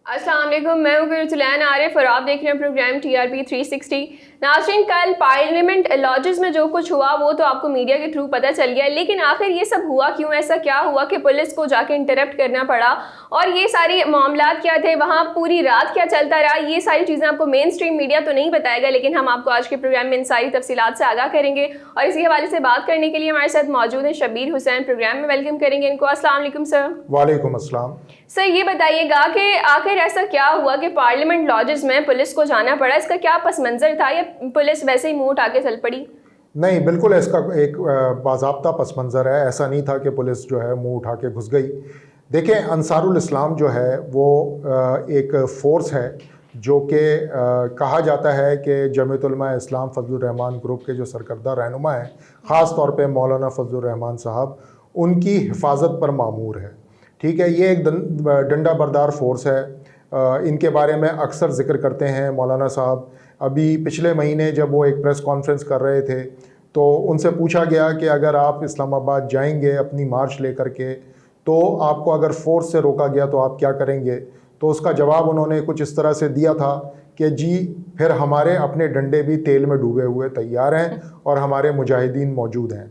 अस्सलाम वालेकुम, मैं हूं गुरतुलैन आरिफ और आप देख रहे हैं प्रोग्राम TRP 360। नाज़रीन, कल पार्लियामेंट लॉजेस में जो कुछ हुआ वो तो आपको मीडिया के थ्रू पता चल गया, लेकिन आखिर ये सब हुआ क्यों? ऐसा क्या हुआ कि पुलिस को जाके इंटरप्ट करना पड़ा और ये सारी मामलात क्या थे, वहाँ पूरी रात क्या चलता रहा? ये सारी चीज़ें आपको मेन स्ट्रीम मीडिया तो नहीं बताएगा, लेकिन हम आपको आज के प्रोग्राम में इन सारी तफसीलात से आगाह करेंगे। और इसी हवाले से बात करने के लिए हमारे साथ मौजूद हैं शब्बीर हुसैन। प्रोग्राम में वेलकम करेंगे इनको। अस्सलाम वालेकुम सर। वालेकुम अस्सलाम। सर, ये बताइएगा कि आखिर ऐसा क्या हुआ कि पार्लियामेंट लॉजेस में पुलिस को जाना पड़ा? इसका क्या पस मंज़र था या पुलिस वैसे ही मुंह उठा के चल पड़ी? नहीं, बिल्कुल इसका एक बाज़ाब्ता पस मंज़र है। ऐसा नहीं था कि पुलिस जो है मुंह उठा के घुस गई। देखें, अंसारुल इस्लाम जो है वो एक फ़ोर्स है जो कि कहा जाता है कि जमीयत उलमा इस्लाम फजलुर रहमान ग्रुप के जो सरकर्दा रहनुमा हैं, ख़ास तौर पे मौलाना फजलुर रहमान साहब, उनकी हिफाजत पर मामूर है। ठीक है, ये एक डंडा बरदार फ़ोर्स है। इनके बारे में अक्सर ज़िक्र करते हैं मौलाना साहब। अभी पिछले महीने जब वो एक प्रेस कॉन्फ्रेंस कर रहे थे तो उनसे पूछा गया कि अगर आप इस्लामाबाद जाएंगे अपनी मार्च लेकर के, तो आपको अगर फ़ोर्स से रोका गया तो आप क्या करेंगे? तो उसका जवाब उन्होंने कुछ इस तरह से दिया था कि जी, फिर हमारे अपने डंडे भी तेल में डूबे हुए तैयार हैं और हमारे मुजाहिदीन मौजूद हैं।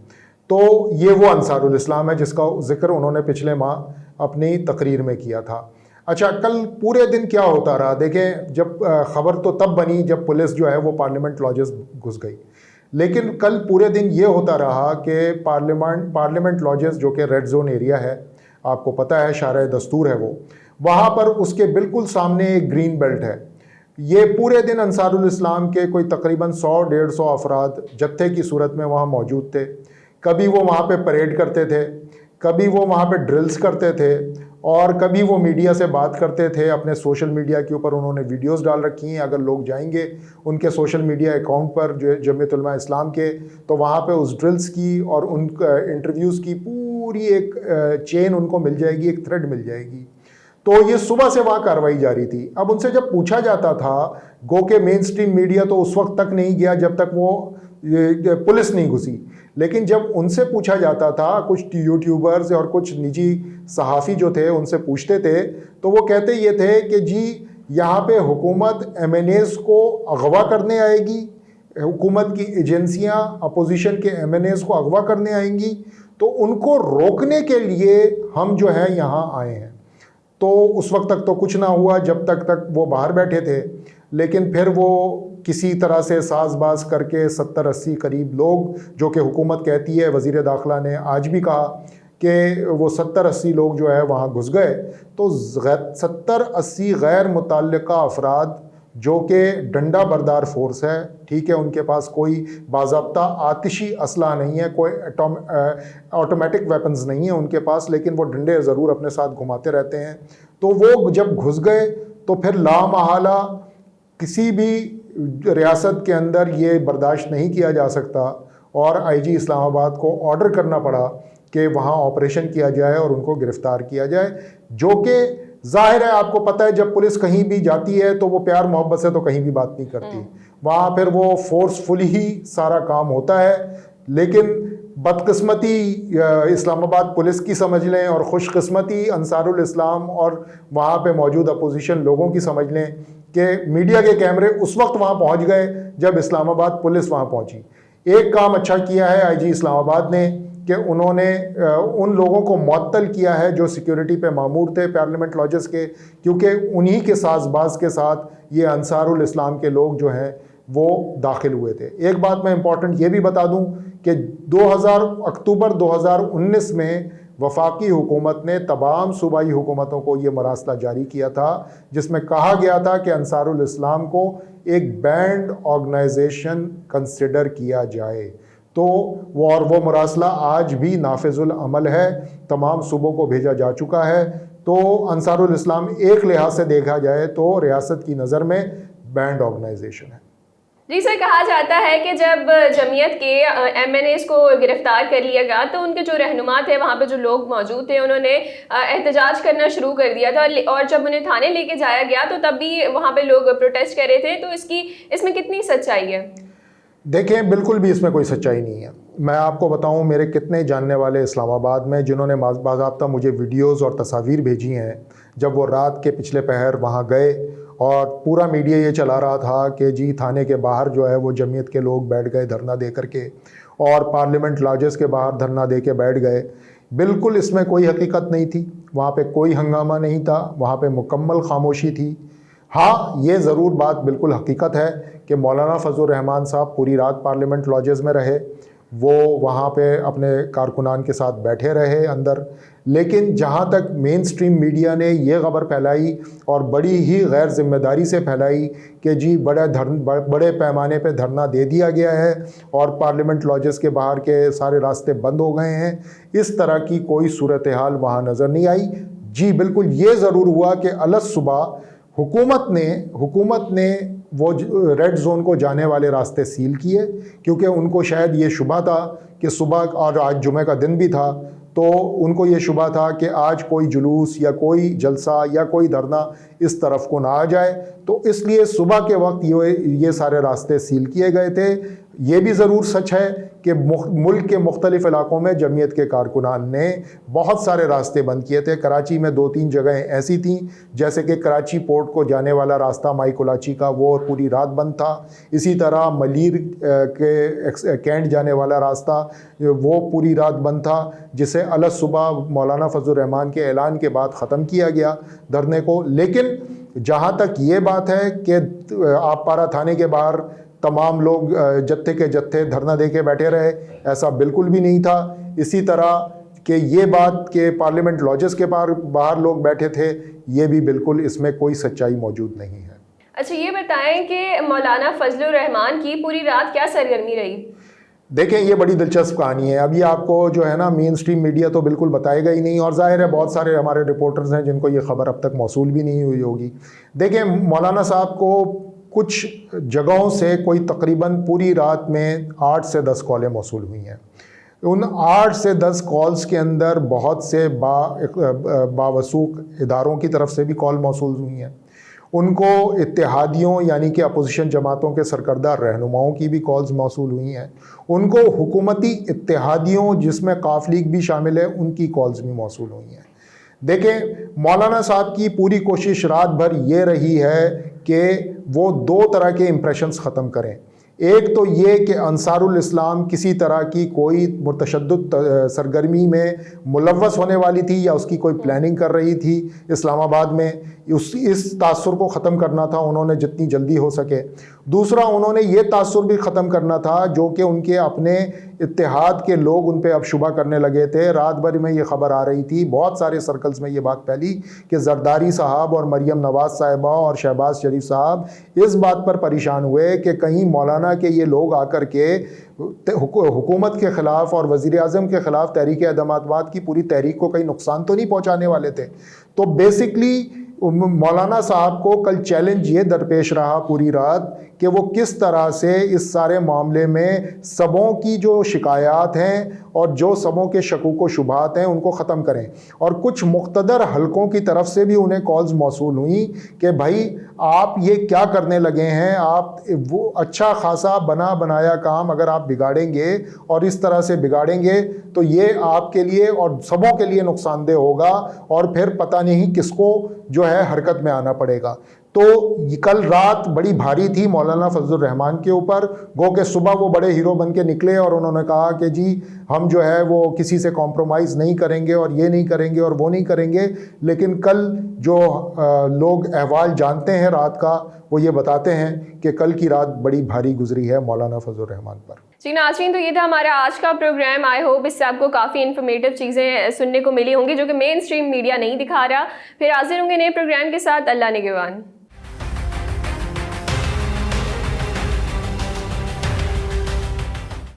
तो ये वो अंसारुल इस्लाम है जिसका ज़िक्र उन्होंने पिछले माह अपनी तकरीर में किया था। अच्छा, कल पूरे दिन क्या होता रहा? देखें, जब ख़बर तो तब बनी जब पुलिस जो है वो पार्लियामेंट लॉजेस घुस गई, लेकिन कल पूरे दिन ये होता रहा कि पार्लियामेंट लॉजेस जो कि रेड जोन एरिया है, आपको पता है शारे दस्तूर है वो, वहाँ पर उसके बिल्कुल सामने एक ग्रीन बेल्ट है। ये पूरे दिन अंसारुल इस्लाम के कोई तकरीबन 100-150 अफराद जत्थे की सूरत में वहाँ मौजूद थे। कभी वो वहाँ पे परेड करते थे, कभी वो वहाँ पे ड्रिल्स करते थे, और कभी वो मीडिया से बात करते थे। अपने सोशल मीडिया के ऊपर उन्होंने वीडियोस डाल रखी हैं। अगर लोग जाएंगे उनके सोशल मीडिया अकाउंट पर जो जमीयत उलमा इस्लाम के, तो वहाँ पे उस ड्रिल्स की और उन इंटरव्यूज़ की पूरी एक चेन उनको मिल जाएगी, एक थ्रेड मिल जाएगी। तो ये सुबह से वहाँ कार्रवाई जारी थी। अब उनसे जब पूछा जाता था, गो के मेन स्ट्रीम मीडिया तो उस वक्त तक नहीं गया जब तक वो पुलिस नहीं घुसी, लेकिन जब उनसे पूछा जाता था, कुछ यूट्यूबर्स और कुछ निजी सहाफ़ी जो थे उनसे पूछते थे, तो वो कहते ये थे कि जी, यहाँ पे हुकूमत MNAs को अगवा करने आएगी, हुकूमत की एजेंसियाँ अपोजिशन के MNAs को अगवा करने आएंगी, तो उनको रोकने के लिए हम जो है यहाँ आए हैं। तो उस वक्त तक तो कुछ ना हुआ जब तक वो बाहर बैठे थे, लेकिन फिर वो किसी तरह से साजबाज करके 70-80 करीब लोग, जो कि हुकूमत कहती है, वज़ीर दाखिला ने आज भी कहा कि वो 70-80 लोग जो है वहाँ घुस गए। तो 70-80 गैर मुतल्लिका अफराद जो कि डंडा बरदार फोर्स है, ठीक है, उनके पास कोई बाज़ाब्ता आतिशी असला नहीं है, कोई ऑटोमेटिक वेपन्स नहीं है उनके पास, लेकिन वो डंडे ज़रूर अपने साथ घुमाते रहते हैं। तो वो जब घुस गए तो फिर लामहला किसी भी रियासत के अंदर ये बर्दाश्त नहीं किया जा सकता और IG इस्लामाबाद को ऑर्डर करना पड़ा कि वहाँ ऑपरेशन किया जाए और उनको गिरफ़्तार किया जाए, जो कि ज़ाहिर है, आपको पता है, जब पुलिस कहीं भी जाती है तो वो प्यार मोहब्बत से तो कहीं भी बात नहीं करती, वहाँ फिर वो फोर्सफुली ही सारा काम होता है। लेकिन बदकिस्मती इस्लामाबाद पुलिस की समझ लें और खुशकिस्मती अंसारुल इस्लाम और वहाँ पे मौजूद अपोजिशन लोगों की समझ लें कि मीडिया के कैमरे उस वक्त वहाँ पहुँच गए जब इस्लामाबाद पुलिस वहाँ पहुँची। एक काम अच्छा किया है IG इस्लामाबाद ने कि उन्होंने उन लोगों को मुअत्तल किया है जो सिक्योरिटी पे मामूर थे पार्लियामेंट लॉजेस के, क्योंकि उन्हीं के साज़बाज के साथ ये अंसारुल इस्लाम के लोग जो हैं वो दाखिल हुए थे। एक बात मैं इंपॉर्टेंट ये भी बता दूं कि अक्टूबर 2019 में वफाकी हुकूमत ने तमाम सूबाई हुकूमतों को ये मरासला जारी किया था, जिसमें कहा गया था कि अंसारुल इस्लाम को एक बैंड ऑर्गेनाइजेशन कंसिडर किया जाए। तो वो मरासला आज भी नाफिजुल अमल है, तमाम सूबों को भेजा जा चुका है। तो अंसारुल इस्लाम एक लिहाज से देखा जाए तो रियासत की नज़र में बैंड ऑर्गेनाइजेशन है। जी सर, कहा जाता है कि जब जमीयत के MNAs को गिरफ्तार कर लिया गया तो उनके जो रहनुमा थे, वहाँ पे जो लोग मौजूद थे, उन्होंने एहतजाज करना शुरू कर दिया था, और जब उन्हें थाने लेके जाया गया तो तब भी वहाँ पे लोग प्रोटेस्ट कर रहे थे। तो इसमें कितनी सच्चाई है? देखें, बिल्कुल भी इसमें कोई सच्चाई नहीं है। میں آپ کو بتاؤں میرے کتنے جاننے والے اسلام آباد میں جنہوں نے باضابطہ مجھے ویڈیوز اور تصاویر بھیجی ہیں جب وہ رات کے پچھلے پہر وہاں گئے اور پورا میڈیا یہ چلا رہا تھا کہ جی تھانے کے باہر جو ہے وہ جمعیت کے لوگ بیٹھ گئے دھرنا دے کر کے اور پارلیمنٹ لاجز کے باہر دھرنا دے کے بیٹھ گئے. بالکل اس میں کوئی حقیقت نہیں تھی, وہاں پہ کوئی ہنگامہ نہیں تھا, وہاں پہ مکمل خاموشی تھی. ہاں یہ ضرور بات بالکل حقیقت ہے کہ مولانا فضل الرحمان صاحب پوری رات پارلیمنٹ لاجز میں رہے, وہ وہاں پہ اپنے کارکنان کے ساتھ بیٹھے رہے اندر. لیکن جہاں تک مین سٹریم میڈیا نے یہ خبر پھیلائی اور بڑی ہی غیر ذمہ داری سے پھیلائی کہ جی بڑے پیمانے پہ دھرنا دے دیا گیا ہے اور پارلیمنٹ لاجز کے باہر کے سارے راستے بند ہو گئے ہیں, اس طرح کی کوئی صورتحال وہاں نظر نہیں آئی. جی بالکل یہ ضرور ہوا کہ الصبح حکومت نے وہ ریڈ زون کو جانے والے راستے سیل کیے, کیونکہ ان کو شاید یہ شبہ تھا کہ صبح, اور آج جمعہ کا دن بھی تھا, تو ان کو یہ شبہ تھا کہ آج کوئی جلوس یا کوئی جلسہ یا کوئی دھرنا اس طرف کو نہ آ جائے, تو اس لیے صبح کے وقت یہ سارے راستے سیل کیے گئے تھے. یہ بھی ضرور سچ ہے کہ ملک کے مختلف علاقوں میں جمعیت کے کارکنان نے بہت سارے راستے بند کیے تھے. کراچی میں 2-3 جگہیں ایسی تھیں, جیسے کہ کراچی پورٹ کو جانے والا راستہ مائی کولاچی کا وہ پوری رات بند تھا. اسی طرح ملیر کے کینٹ جانے والا راستہ وہ پوری رات بند تھا, جسے صبح مولانا فضل الرحمان کے اعلان کے بعد ختم کیا گیا دھرنے کو. لیکن جہاں تک یہ بات ہے کہ آپ پارا تھانے کے باہر تمام لوگ جتھے کے جتھے دھرنا دے کے بیٹھے رہے, ایسا بالکل بھی نہیں تھا. اسی طرح کہ یہ بات کہ پارلیمنٹ لاجز کے باہر لوگ بیٹھے تھے, یہ بھی بالکل اس میں کوئی سچائی موجود نہیں ہے. اچھا یہ بتائیں کہ مولانا فضل الرحمان کی پوری رات کیا سرگرمی رہی؟ دیکھیں یہ بڑی دلچسپ کہانی ہے. ابھی آپ کو جو ہے نا مین سٹریم میڈیا تو بالکل بتائے گا ہی نہیں, اور ظاہر ہے بہت سارے ہمارے رپورٹرز ہیں جن کو یہ خبر اب تک موصول بھی نہیں ہوئی ہوگی. دیکھیں مولانا صاحب کو کچھ جگہوں سے کوئی تقریباً پوری رات میں 8 سے 10 کالیں موصول ہوئی ہیں. ان 8 سے 10 کالز کے اندر بہت سے باوثوق اداروں کی طرف سے بھی کال موصول ہوئی ہیں. ان کو اتحادیوں یعنی کہ اپوزیشن جماعتوں کے سرکردہ رہنماؤں کی بھی کالز موصول ہوئی ہیں. ان کو حکومتی اتحادیوں جس میں قاف لیگ بھی شامل ہے ان کی کالز بھی موصول ہوئی ہیں. دیکھیں مولانا صاحب کی پوری کوشش رات بھر یہ رہی ہے کہ وہ 2 طرح کے امپریشنز ختم کریں. ایک تو یہ کہ انصار الاسلام کسی طرح کی کوئی متشدد سرگرمی میں ملوث ہونے والی تھی یا اس کی کوئی پلاننگ کر رہی تھی اسلام آباد میں, اس تاثر کو ختم کرنا تھا انہوں نے جتنی جلدی ہو سکے. دوسرا انہوں نے یہ تاثر بھی ختم کرنا تھا جو کہ ان کے اپنے اتحاد کے لوگ ان پہ اب شبہ کرنے لگے تھے. رات بھر میں یہ خبر آ رہی تھی, بہت سارے سرکلز میں یہ بات پھیلی کہ زرداری صاحب اور مریم نواز صاحبہ اور شہباز شریف صاحب اس بات پر پریشان ہوئے کہ کہیں مولانا کے یہ لوگ آ کر کے حکومت کے خلاف اور وزیر اعظم کے خلاف تحریک عدم اعتماد کی پوری تحریک کو کہیں نقصان تو نہیں پہنچانے والے تھے. تو بیسکلی مولانا صاحب کو کل چیلنج یہ درپیش رہا پوری رات کہ وہ کس طرح سے اس سارے معاملے میں سبوں کی جو شکایات ہیں اور جو سبوں کے شکوک و شبہات ہیں ان کو ختم کریں. اور کچھ مقتدر حلقوں کی طرف سے بھی انہیں کالز موصول ہوئیں کہ بھائی آپ یہ کیا کرنے لگے ہیں, آپ وہ اچھا خاصا بنا بنایا کام اگر آپ بگاڑیں گے اور اس طرح سے بگاڑیں گے تو یہ آپ کے لیے اور سبوں کے لیے نقصان دہ ہوگا, اور پھر پتہ نہیں کس کو جو ہے حرکت میں آنا پڑے گا. تو کل رات بڑی بھاری تھی مولانا فضل الرحمان کے اوپر. گو کہ صبح وہ بڑے ہیرو بن کے نکلے اور انہوں نے کہا کہ جی ہم جو ہے وہ کسی سے کمپرومائز نہیں کریں گے اور یہ نہیں کریں گے اور وہ نہیں کریں گے. لیکن کل جو لوگ احوال جانتے ہیں رات کا وہ یہ بتاتے ہیں کہ کل کی رات بڑی بھاری گزری ہے مولانا فضل الرحمان پر. جی ناظرین, تو یہ تھا ہمارا آج کا پروگرام. آئی ہوپ اس سے آپ کو کافی انفارمیٹیو چیزیں سننے کو ملی ہوں گی جو کہ مین سٹریم میڈیا نہیں دکھا رہا. پھر حاضر ہوں گے نئے پروگرام کے ساتھ. اللہ نگہبان.